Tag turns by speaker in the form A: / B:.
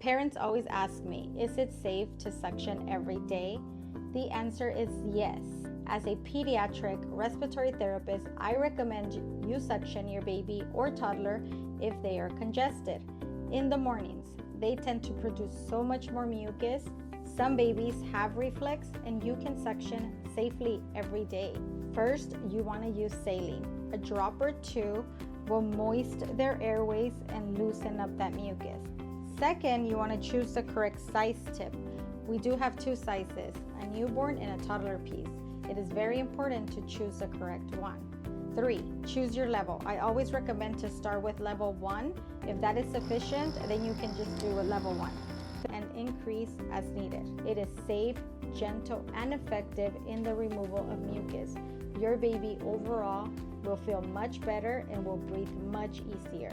A: Parents always ask me, is it safe to suction every day? The answer is yes. As a pediatric respiratory therapist, I recommend you suction your baby or toddler if they are congested. In the mornings, they tend to produce so much more mucus. Some babies have reflux, and you can suction safely every day. First, you want to use saline. A drop or two will moist their airways and loosen up that mucus. Second, you want to choose the correct size tip. We do have two sizes, a newborn and a toddler piece. It is very important to choose the correct one. 3, choose your level. I always recommend to start with level 1. If that is sufficient, then you can just do a level 1 and increase as needed. It is safe, gentle, and effective in the removal of mucus. Your baby overall will feel much better and will breathe much easier.